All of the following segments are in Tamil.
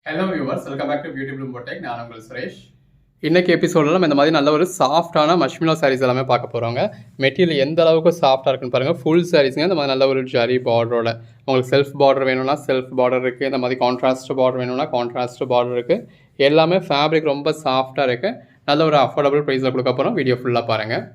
Hello viewers, welcome back to Beauty Bloom Boutique. நான் உங்கள் சுரேஷ். இன்னைக்கு எபிசோடில் நம்ம இந்த மாதிரி நல்ல ஒரு சாஃப்டான மஷ்மிலோ சாரீஸ் எல்லாமே பார்க்க போகிறோங்க. மெட்டீரியல் எந்த அளவுக்கு சாஃப்டாக இருக்குன்னு பாருங்கள். ஃபுல் சாரீஸுங்க இந்த மாதிரி நல்ல ஒரு ஜரி பார்டரோட. உங்களுக்கு செல்ஃப் பார்டர் வேணும்னா செல்ஃப் பார்டர் இருக்குது. இந்த மாதிரி கான்ட்ராஸ்ட் பார்டர் வேணும்னா கான்ட்ராஸ்ட் பார்டர் இருக்குது. எல்லாமே ஃபேப்ரிக் ரொம்ப சாஃப்டாக இருக்குது. நல்ல ஒரு அஃபோர்டபுள் ப்ரைஸில் கொடுக்க போகிறோம். வீடியோ ஃபுல்லாக பாருங்கள்.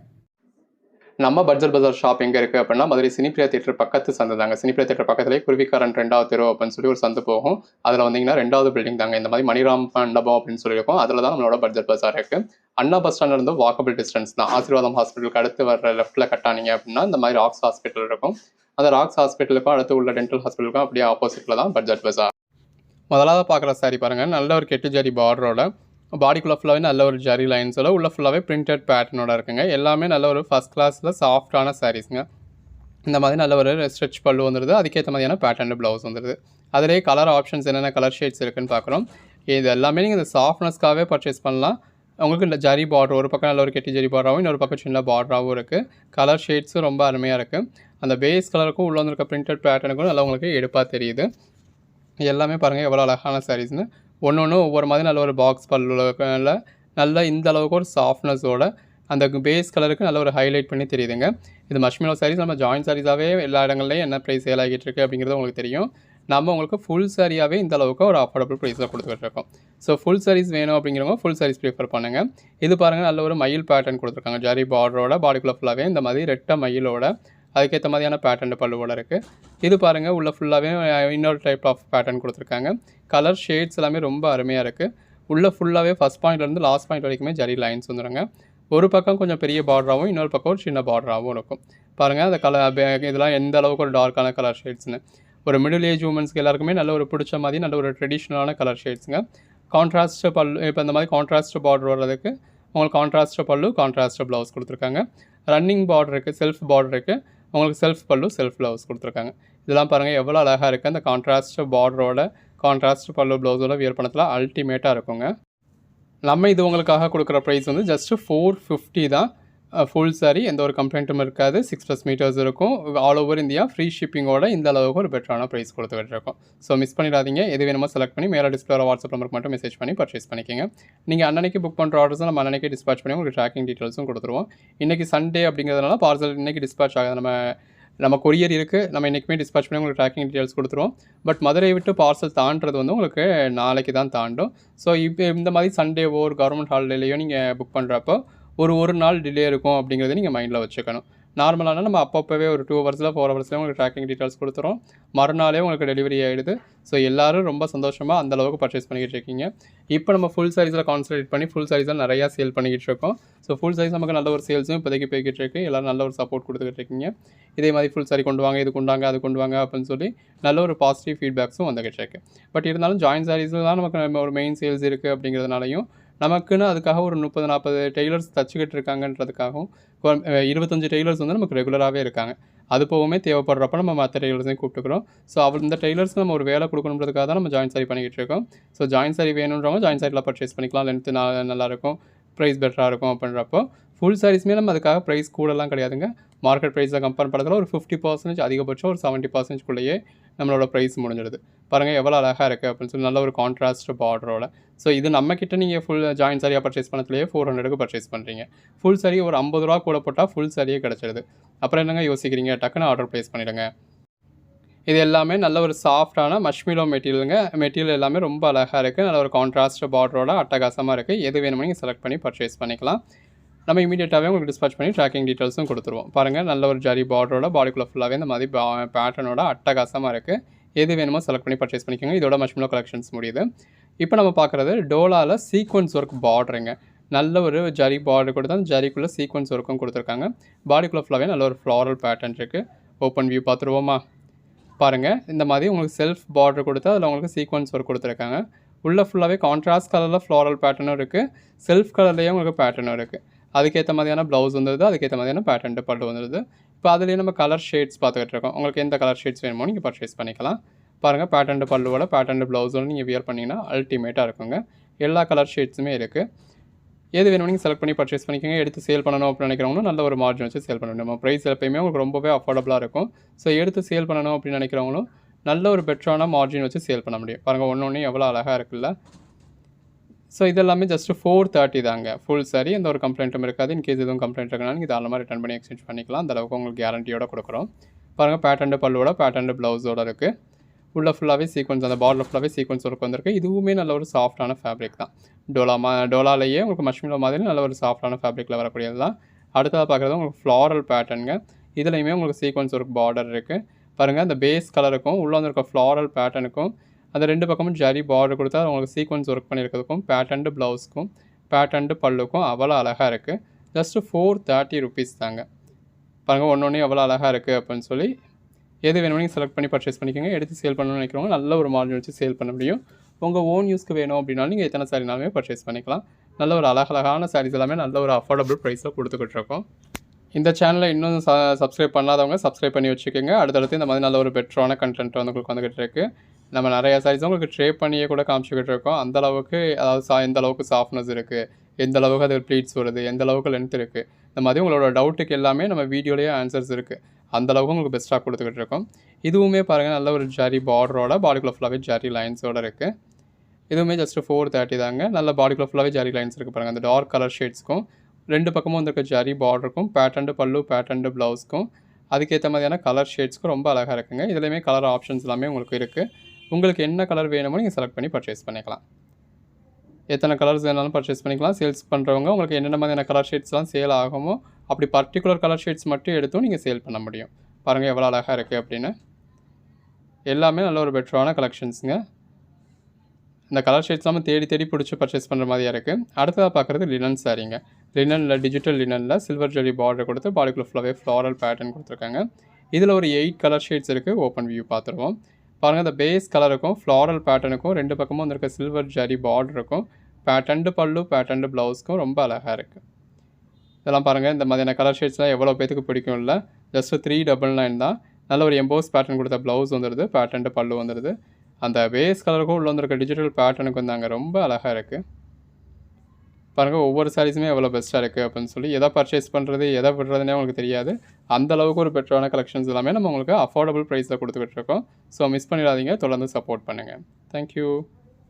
நம்ம பட்ஜெட் பஜார் ஷாப் எங்கே இருக்குது அப்படின்னா மதுரை சினிப்பிரியா தியேட்டர் பக்கத்து சந்து தாங்க. சினிப்பிரியா தியேட்டர் பக்கத்துலேயே குருவிக்காரன் 2வது தெரு அப்படின்னு சொல்லி ஒரு சந்து போகும். அதில் வந்தீங்கன்னா 2வது பில்டிங் தாங்க. இந்த மாதிரி மணிராம் மண்டபம் அப்படின்னு சொல்லியிருக்கோம். அதில் தான் நம்மளோட பட்ஜெட் பஜார் இருக்குது. அண்ணா பஸ் ஸ்டாண்ட்ல இருந்து வாக்கபிள் டிஸ்டன்ஸ் தான். ஆசீர்வாதம் ஹாஸ்பிட்டலுக்கு அடுத்து வர லெஃப்ட்டில் கட்டானீங்க அப்படின்னா இந்த மாதிரி ராக்ஸ் ஹாஸ்பிட்டல் இருக்கும். அந்த ராக்ஸ் ஹாஸ்பிட்டலுக்கும் அடுத்து உள்ள டென்டல் ஹாஸ்பிட்டலுக்கும் அப்படியே ஆப்போசிட்டில் தான் பட்ஜெட் பஜார். முதலாவது பார்க்குற சாரி பாருங்கள். நல்ல ஒரு கெட்டு ஜரி பார்டரோட பாடிக்குள்ளே ஃபுல்லாகவே நல்ல ஒரு ஜரி லைன்ஸோட உள்ள ஃபுல்லாகவே பிரிண்டட் பேட்டர்னோட இருக்குங்க. எல்லாமே நல்ல ஒரு ஃபஸ்ட் கிளாஸில் சாஃப்டான சாரீஸுங்க. இந்த மாதிரி நல்ல ஒரு ஸ்ட்ரெச் பல்லு வந்துடுது. அதுக்கேற்ற மாதிரியான பேட்டர்ன் ப்ளவுஸ் வந்துடுது. அதிலே கலர் ஆப்ஷன்ஸ் என்னென்ன கலர் ஷேட்ஸ் இருக்குதுன்னு பார்க்குறோம். இது எல்லாமே நீங்கள் இந்த சாஃப்ட்னஸ்க்காகவே பர்ச்சேஸ் பண்ணலாம். உங்களுக்கு இந்த ஜரி பார்டர் ஒரு பக்கம் நல்ல ஒரு கெட்டி ஜரி பார்டராகவும் இன்னொரு பக்கம் சின்ன பார்டராகவும் இருக்குது. கலர் ஷேட்ஸும் ரொம்ப அருமையாக இருக்குது. அந்த பேஸ் கலருக்கும் உள்ள வந்துருக்க பிரிண்டட் பேட்டர்னுக்கும் நல்லா உங்களுக்கு எடுப்பாக தெரியுது. எல்லாமே பாருங்கள் எவ்வளோ அழகான சாரீஸ்னு. ஒன்று ஒவ்வொரு மாதிரி நல்ல ஒரு பாக்ஸ் பல்லுல நல்ல இந்த அளவுக்கு ஒரு சாஃப்ட்னஸோட அந்த பேஸ் கலருக்கு நல்ல ஒரு ஹைலைட் பண்ணி தெரியுதுங்க. இது மஷ்மிலோ சாரீஸ் நம்ம ஜாயின்ட் சாரீஸாகவே எல்லா இடங்கள்லையும் என்ன ப்ரைஸ் சேல் ஆகிட்டு இருக்குது அப்படிங்கிறது உங்களுக்கு தெரியும். நம்ம உங்களுக்கு ஃபுல் சாரியாகவே இந்த அளவுக்கு ஒரு அஃபோர்டபுள் ப்ரைஸில் கொடுத்துக்கிட்டு இருக்கோம். ஸோ ஃபுல் சாரீஸ் வேணும் அப்படிங்கிறவங்க ஃபுல் சாரீஸ் ப்ரிஃபர் பண்ணுங்கள். இது பாருங்கள் நல்ல ஒரு மயில் பேட்டர்ன் கொடுத்துருக்காங்க. ஜரி பார்டரோட பாடிக்குள்ளே ஃபுல்லாகவே இந்த மாதிரி ரெட்டை மயிலோட அதுக்கேற்ற மாதிரியான பேட்டர்ன் பல்லுவோட இருக்குது. இது பாருங்கள் உள்ள ஃபுல்லாகவே இன்னொரு டைப் ஆஃப் பேட்டர்ன் கொடுத்துருக்காங்க. கலர் ஷேட்ஸ் எல்லாமே ரொம்ப அருமையாக இருக்குது. உள்ள ஃபுல்லாகவே ஃபஸ்ட் பாயிண்ட்லேருந்து லாஸ்ட் பாயிண்ட் வரைக்குமே ஜரி லைன்ஸ் வந்துடுங்க. ஒரு பக்கம் கொஞ்சம் பெரிய பார்டராகவும் இன்னொரு பக்கம் ஒரு சின்ன பார்டராகவும் இருக்கும். பாருங்கள் அந்த கலர் இதெல்லாம் எந்த அளவுக்கு ஒரு டார்க்கான கலர் ஷேட்ஸ்னு. ஒரு மிடில் ஏஜ் உமன்ஸ்க்கு எல்லாருக்குமே நல்ல ஒரு பிடிச்ச மாதிரி நல்ல ஒரு ட்ரெடிஷ்னலான கலர் ஷேட்ஸுங்க. கான்ட்ராஸ்ட் பல்லு இப்போ இந்த மாதிரி கான்ட்ராஸ்ட் பார்டர் வர்றதுக்கு உங்களுக்கு கான்ட்ராஸ்ட் பல்லு கான்ட்ராஸ்ட் ப்ளவுஸ் கொடுத்துருக்காங்க. ரன்னிங் பார்டர் இருக்குது, செல்ஃப் பார்டர் இருக்குது. உங்களுக்கு செல்ஃப் பல்லு செல்ஃப் ப்ளவுஸ் கொடுத்துருக்காங்க. இதெல்லாம் பாருங்கள் எவ்வளோ அழகாக இருக்குது. அந்த கான்ட்ராஸ்ட் பார்டரோட கான்ட்ராஸ்ட் பல்லு ப்ளவுஸோட வியர் பண்ணத்தில் அல்டிமேட்டாக இருக்குங்க. நம்ம இது உங்களுக்காக கொடுக்குற ப்ரைஸ் வந்து ஜஸ்ட்டு 450 தான். ஃபுல் சாரி எந்த ஒரு கம்ப்ளைண்ட்டும் இருக்காது. 6+ மீட்டர்ஸ் இருக்கும். ஆல் ஓவர் இந்தியா ஃப்ரீ ஷிப்பிங்கோட இந்த அளவுக்கு ஒரு பெட்டரான ப்ரைஸ் கொடுத்துக்கிட்டு இருக்கோம். ஸோ மிஸ் பண்ணிடாதீங்க. எது வேணுமோ செலக்ட் பண்ணி மேலே டிஸ்பிளே வாட்ஸ்அப் நம்பருக்கு மட்டும் மெசேஜ் பண்ணி பர்ச்சேஸ் பண்ணிக்கோங்க. நீங்கள் அன்னன்னைக்கு புக் பண்ணுற ஆர்டர்ஸும் நம்ம அன்னன்னைக்கு டிஸ்பாச் பண்ணி உங்களுக்கு ட்ராக்கிங் டீட்டெயில்ஸும் கொடுத்துருவோம். இன்றைக்கி சண்டே அப்படிங்கிறதுனால பார்சல் இன்றைக்கி டிஸ்பாச் ஆகாது. நம்ம கொரியர் இருக்குது. நம்ம இன்றைக்குமே டிஸ்பாச் பண்ணி உங்களுக்கு ட்ராக்கிங் டீட்டெயில்ஸ் கொடுத்துருவோம். பட் மதுரை விட்டு பார்சல் தாண்டுறது வந்து உங்களுக்கு நாளைக்கு தான் தாண்டும். ஸோ இப்போ இந்த மாதிரி சண்டேவோ ஒரு கவர்மெண்ட் ஹாலிடேலையோ நீங்கள் புக் பண்ணுறப்போ ஒரு நாள் டிலே இருக்கும் அப்படிங்கிறத நீங்கள் மைண்டில் வச்சுக்கணும். நார்மலான நம்ம அப்பப்போவே ஒரு 2 ஹவர்ஸில் 4 ஹவர்ஸில் உங்களுக்கு ட்ராக்கிங் டீட்டெயில்ஸ் கொடுத்துரும். மறுநாளே உங்களுக்கு டெலிவரி ஆகிடுது. ஸோ எல்லோரும் ரொம்ப சந்தோஷமாக அந்தளவுக்கு பர்ச்சேஸ் பண்ணிக்கிட்டு இருக்கீங்க. இப்போ நம்ம ஃபுல் சாரீஸில் கான்சன்ட்ரேட் பண்ணி ஃபுல் சாரீஸில் நிறையா சேல் பண்ணிக்கிட்டு இருக்கோம். ஸோ ஃபுல் சாரீஸ் நமக்கு நல்ல ஒரு சேல்ஸும் இப்போதைக்கு போய்கிட்டு இருக்குது. எல்லோரும் நல்ல ஒரு சப்போர்ட் கொடுத்துக்கிட்டு இருக்கீங்க. இதே மாதிரி ஃபுல் சாரி கொண்டு வாங்க, இது கொண்டாங்க, அது கொண்டு வாங்க அப்படின்னு சொல்லி நல்ல ஒரு பாசிட்டிவ் ஃபீட்பேக்ஸும் வந்துக்கிட்டு இருக்குது. பட் இருந்தாலும் ஜாயின்ட் சாரீஸில் தான் நமக்கு ஒரு மெயின் சேல்ஸ் இருக்குது அப்படிங்கிறதுனாலையும் நமக்குன்னு அதுக்காக ஒரு 30-40 டெய்லர்ஸ் தச்சுக்கிட்டு இருக்காங்கன்றதுக்காகவும் 25 டெய்லர்ஸ் வந்து நமக்கு ரெகுலராகவே இருக்காங்க. அது போகவுமே தேவைப்படுறப்ப நம்ம மற்ற டெய்லர்ஸையும் கூப்பிட்டுக்கிறோம். ஸோ இந்த டெய்லர்ஸ்க்கு நம்ம ஒரு வேலை கொடுக்கணுன்றதுக்காக தான் நம்ம ஜாயின் சாரி பண்ணிக்கிட்டு இருக்கோம். ஸோ ஜாயின் சாரி வேணுன்றவங்க ஜாயின் சாரியில் பர்ச்சேஸ் பண்ணிக்கலாம். லென்த்து நல்லாயிருக்கும், ப்ரைஸ் பெட்டராக இருக்கும் அப்படின்றப்போ ஃபுல் சாரீஸ்மே நம்ம அதுக்காக ப்ரைஸ் கூடலாம் கிடையாதுங்க. மார்க்கெட் ப்ரைஸில் கம்பேர் பண்ணுறதுல ஒரு 50% அதிகபட்சம் ஒரு 70%க்குள்ளேயே நம்மளோட ப்ரைஸ் முடிஞ்சிடுது. பாருங்கள் எவ்வளோ அழகாக இருக்குது அப்படின்னு சொல்லி நல்ல ஒரு கான்ட்ராஸ்ட் பார்டரோட. ஸோ இது நம்மக்கிட்ட நீங்கள் ஃபுல் ஜாயின் சாரியாக பர்ச்சேஸ் பண்ணதுலேயே 400க்கு பர்ச்சேஸ் பண்ணுறீங்க. ஃபுல் சாரி ஒரு 50 ரூபா கூட போட்டால் ஃபுல் சாரியே கிடச்சிடுது. அப்புறம் என்னங்க யோசிக்கிறீங்க? டக்குன்னு ஆர்டர் ப்ளேஸ் பண்ணிவிடுங்க. இது எல்லாமே நல்ல ஒரு சாஃப்டான மஷ்மிலோ மெட்டீரியலுங்க. மெட்டீரியல் எல்லாமே ரொம்ப அழகாக இருக்குது. நல்ல ஒரு கான்ட்ராஸ்ட் பார்டரோட அட்டகாசமாக இருக்குது. எது வேணுமோ நீங்கள் செலக்ட் பண்ணி பர்ச்சேஸ் பண்ணிக்கலாம். நம்ம இமீடியட்டாகவே உங்களுக்கு டிஸ்பாச் பண்ணி ட்ராக்கிங் டீட்டெயில்ஸும் கொடுத்துருவோம். பாருங்கள் நல்ல ஒரு ஜரி பார்டரோட பாடிக்குள்ளே ஃபுல்லாகவே இந்த மாதிரி பேட்டர்னோட அட்டகாசமாக இருக்குது. எது வேணுமோ செலக்ட் பண்ணி பர்ச்சேஸ் பண்ணிக்கோங்க. இதோட மஷ்மிலோ கலெக்ஷன்ஸ் முடியுது. இப்போ நம்ம பார்க்குறது டோலாவில் சீக்வன்ஸ் ஒர்க் பார்டருங்க. நல்ல ஒரு ஜரி பார்டர் கொடுத்து அந்த ஜரிக்குள்ளே சீக்வன்ஸ் ஒர்க்கும் கொடுத்துருக்காங்க. பாடிக்குள்ளே ஃபுல்லாகவே நல்ல ஒரு ஃப்ளாரல் பேட்டர்ன் இருக்குது. ஓப்பன் வியூ பார்த்துருவோமா? பாருங்கள் இந்த மாதிரி உங்களுக்கு செல்ஃப் பார்டர் கொடுத்து அதில் உங்களுக்கு சீக்வன்ஸ் ஒர்க் கொடுத்துருக்காங்க. உள்ளே ஃபுல்லாகவே கான்ட்ராஸ்ட் கலரில் ஃப்ளாரல் பேட்டர்னும் இருக்குது. செல்ஃப் கலர்லேயே உங்களுக்கு பேட்டர்னும் இருக்குது. அதுக்கேற்ற மாதிரியான ப்ளவுஸ் வந்துடுது. அதுக்கேற்ற மாதிரியான பேட்டர்ன் பல்லு வந்துடுது. இப்போ அதுலேயே நம்ம கலர் ஷேட்ஸ் பார்த்துக்கிட்டு இருக்கோம். உங்களுக்கு எந்த கலர் ஷேட்ஸ் வேணுமோ நீங்கள் பர்ச்சேஸ் பண்ணிக்கலாம். பாருங்கள் பேட்டர்ன் பல்லுவோட பேட்டர்ன் ப்ளவுஸோட நீங்கள் வியர் பண்ணிங்கன்னா அல்டிமேட்டாக இருக்குங்க. எல்லா கலர் ஷேட்ஸுமே இருக்குது. எது வேணும் நீங்கள் செலக்ட் பண்ணி பர்ச்சேஸ் பண்ணிக்கோங்க. எடுத்து சேல் பண்ணணும் அப்படின்னு நினைக்கிறவங்களும் நல்ல ஒரு மார்ஜின் வச்சு சேல் பண்ணணும். நம்ம ப்ரைஸ் எப்பயுமே உங்களுக்கு ரொம்பவே அஃபோர்டபுளாக இருக்கும். ஸோ எடுத்து சேல் பண்ணணும் அப்படின்னு நினைக்கிறவங்களும் நல்ல ஒரு பெட்டரான மார்ஜின் வச்சு சேல் பண்ண முடியும். பாருங்கள் ஒன்று எவ்வளோ அழகாக இருக்குல்ல. ஸோ இதெல்லாமே ஜஸ்ட்டு 430 தாங்க ஃபுல் சாரி. எந்த ஒரு கம்ப்ளைண்ட்டும் இருக்காது. இன்கேஸ் எதுவும் கம்ப்ளைண்ட் இருக்குன்னா நீங்கள் தாராளமாக ரிட்டர்ன் பண்ணி எக்ஸ்சேஞ்ச் பண்ணிக்கலாம். அந்தளவுக்கு உங்களுக்கு கேரண்டியோட கொடுக்குறோம். பாருங்கள் பேட்டர்ன் பல்லுவோட பேட்டர்ன் ப்ளவுஸோட இருக்குது. உள்ள ஃபுல்லாகவே சீக்வன்ஸ் அந்த பார்டர் ஃபுல்லாகவே சீக்வன்ஸ் ஒர்க் வந்திருக்கு. இதுவுமே நல்ல ஒரு சாஃப்டான ஃபேப்ரிக் தான். டோலாலேயே உங்களுக்கு மஷ்மிலோ மாதிரி நல்ல ஒரு சாஃப்டான ஃபேப்ரிக்கில் வரக்கூடியது தான். அடுத்ததாக பார்க்குறது உங்களுக்கு ஃப்ளாரல் பேட்டர்னுங்க. இதுலையுமே உங்களுக்கு சீக்வன்ஸ் ஒர்க் பார்டர் இருக்குது. பாருங்கள் அந்த பேஸ் கலருக்கும் உள்ளே வந்துருக்க ஃப்ளாரல் பேட்டர்னுக்கும் அந்த 2 பக்கமும் ஜரி பார்டர் கொடுத்தா உங்களுக்கு சீக்வன்ஸ் ஒர்க் பண்ணியிருக்கிறதுக்கும் பேட்டர்ன் ப்ளவுஸ்க்கும் பேட்டர்ன் பல்லுக்கும் அவ்வளோ அழகாக இருக்குது. ஜஸ்ட்டு 430 ருபீஸ் தாங்க. பாருங்கள் ஒன்று எவ்வளோ அழகாக இருக்குது அப்படின்னு சொல்லி எது வேணுமோ நீங்கள் செலக்ட் பண்ணி பர்ச்சேஸ் பண்ணிக்கோங்க. எடுத்து சேல் பண்ணணும்னு நினைக்கிறவங்க நல்ல ஒரு மார்ஜின் வச்சு சேல் பண்ண முடியும். உங்கள் ஓன் யூஸ்க்கு வேணும் அப்படின்னாலும் நீங்கள் எத்தனை சாரினாலுமே பர்ச்சேஸ் பண்ணிக்கலாம். நல்ல ஒரு அழகழகான சாரீஸ் எல்லாமே நல்ல ஒரு அஃபோர்டபுள் ப்ரைஸில் கொடுத்துக்கிட்டு இருக்கோம். இந்த சேனலை இன்னும் சப்ஸ்கிரைப் பண்ணாதவங்க சப்ஸ்கிரைப் பண்ணி வச்சுக்கோங்க. அடுத்தடுத்து இந்த மாதிரி நல்ல ஒரு பெட்டரான கண்டென்ட் வந்து உங்களுக்கு வந்துகிட்டு இருக்குது. நம்ம நிறையா சாரீஸ் உங்களுக்கு ட்ரே பண்ணியே கூட காமிச்சிக்கிட்டு இருக்கோம். அந்தளவுக்கு அதாவது எந்த அளவுக்கு சாஃப்ட்னஸ் இருக்குது, எந்த அளவுக்கு அது ப்ளீட்ஸ் வருது, எந்த அளவுக்கு லென்த் இருக்குது, இந்த மாதிரி உங்களோட டவுட்டுக்கு எல்லாமே நம்ம வீடியோலேயே ஆன்சர்ஸ் இருக்குது. அந்தளவுக்கு உங்களுக்கு பெஸ்ட்டாக கொடுத்துக்கிட்டு இருக்கோம். இதுவுமே பாருங்கள் நல்ல ஒரு ஜரி பார்டரோட பாடிக்குள்ள ஃபுல்லாகவே ஜரி லைன்ஸோடு இருக்குது. இதுவுமே ஜஸ்ட்டு 430 தாங்க. நல்ல பாடிக்குள்ள ஃபுல்லாகவே ஜரி லைன்ஸ் இருக்குது பாருங்கள். அந்த டார்க் கலர் ஷேட்ஸ்க்கும் 2 பக்கமும் வந்துருக்க ஜரி பார்டருக்கும் பேட்டர்ன் பல்லு பேட்டர்ன் ப்ளவுஸ்க்கும் அதுக்கேற்ற மாதிரியான கலர் ஷேட்ஸ்க்கும் ரொம்ப அழகாக இருக்குங்க. இதுலையுமே கலர் ஆப்ஷன்ஸ் எல்லாமே உங்களுக்கு இருக்குது. உங்களுக்கு என்ன கலர் வேணுமோ நீங்கள் செலக்ட் பண்ணி பர்ச்சேஸ் பண்ணிக்கலாம். எத்தனை கலர்ஸ் வேணாலும் பர்ச்சேஸ் பண்ணிக்கலாம். சேல்ஸ் பண்ணுறவங்க உங்களுக்கு என்னென்ன மாதிரியான கலர் ஷேட்ஸ்லாம் சேல் ஆகுமோ அப்படி பர்டிகுலர் கலர் ஷேட்ஸ் மட்டும் எடுத்தும் நீங்கள் சேல் பண்ண முடியும். பாருங்கள் எவ்வளோ அழகாக இருக்குது அப்படின்னு. எல்லாமே நல்ல ஒரு பெட்டரான கலெக்ஷன்ஸுங்க. இந்த கலர் ஷேட்ஸ் எல்லாமே தேடி தேடி பிடிச்சி பர்ச்சேஸ் பண்ணுற மாதிரியாக இருக்குது. அடுத்ததாக பார்க்குறது லினன் சாரீங்க. லினனில் டிஜிட்டல் லினனில் சில்வர் ஜரி பார்டர் கொடுத்து பாடிக்குள்ள ஃபுல்லாகவே ஃப்ளாரல் பேட்டர்ன் கொடுத்துருக்காங்க. இதில் ஒரு 8 கலர் ஷேட்ஸ் இருக்குது. ஓப்பன் வியூ பார்த்துருவோம். பாருங்கள் அந்த பேஸ் கலருக்கும் ஃப்ளாரல் பேட்டர்னுக்கும் 2 பக்கமும் வந்துருக்க சில்வர் ஜரி பார்டருக்கும் பேட்டர்ன் பல்லு பேட்டர்ன் ப்ளவுஸ்க்கும் ரொம்ப அழகாக இருக்குது. இதெல்லாம் பாருங்கள் இந்த மாதிரியான கலர் ஷேட்ஸ்லாம் எவ்வளோ பேத்துக்கு பிடிக்கும் இல்லை. ஜஸ்ட்டு 399 தான். நல்ல ஒரு எம்போஸ் பேட்டர்ன் கொடுத்த ப்ளவுஸ் வந்துடுது. பேட்டர்ன் பல்லு வந்துடுது. அந்த பேஸ் கலருக்கும் உள்ள வந்துருக்க டிஜிட்டல் பேட்டர்னுக்கு வந்தாங்க ரொம்ப அழகாக இருக்குது. பாருங்கள் ஒவ்வொரு சாரீஸுமே எவ்வளோ பெஸ்ட்டாக இருக்குது அப்படின்னு சொல்லி எதை பர்ச்சேஸ் பண்ணுறது எதை விடுறதுனே உங்களுக்கு தெரியாது. அந்தளவுக்கு ஒரு பெட்டரான கலெக்ஷன்ஸ் எல்லாமே நம்ம உங்களுக்கு அஃபோர்டபுள் ப்ரைஸில் கொடுத்துக்கிட்டு இருக்கோம். ஸோ மிஸ் பண்ணிடாதீங்க. தொடர்ந்து சப்போர்ட் பண்ணுங்கள். தேங்க்யூ.